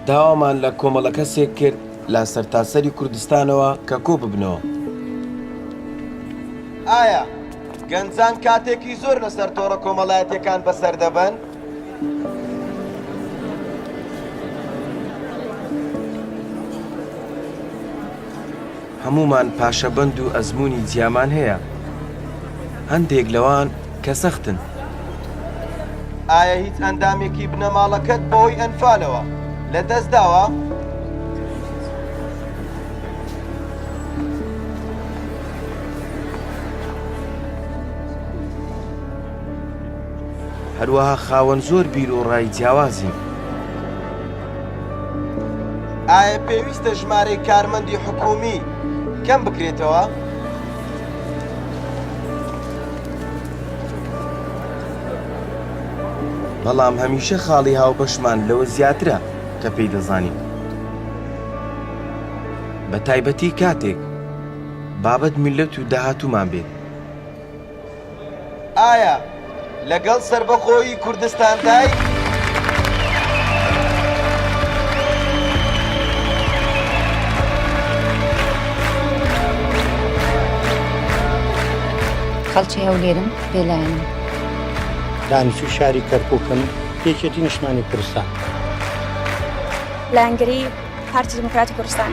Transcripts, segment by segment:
داوامان لە کۆمەڵە کەسێک کرد لە سەرتاسەری کوردستانەوە کە کۆ ببنەوە. ئایا گەنجان کاتێکی زۆر لەسەر تۆڕە کۆمەڵایەتیەکان بەسەر دەبەن؟ هەمومان پاشەبەند و ئەزمموی جیامان هەیە. هەندێک لەوان کە سەختن. ئایا هیچ ئەندامێکی بنەماڵەکەت بەهۆی ئەنفالەوە لە دەست داوە؟ هەروەها خاوەن زۆر بیر و ڕای جیاوازین. ئایا پێویستە ژمارەی کارمەندی حکومی کەم بکرێتەوە؟ بەڵام هەمیشە خاڵی هاوبەشمان لەوە زیاترە کە پێی دەزانین. بە تایبەتی کاتێک بابەت میلەت و داهاتوومان بێت. ئایا لەگەڵ سربەخۆیی کوردستاندای خەڵکی هەولێرم بێلایەنم دانیچوو شاری کەرکووکم یەکێتی نیشتمانی کوردستان لەنگری پارتی دموکراتی کوردستان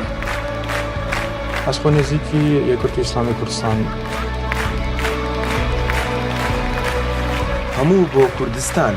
ئەسخۆ نزیکی یەکگرتووی ئیسلامی کوردستان هەموو بۆ کوردستان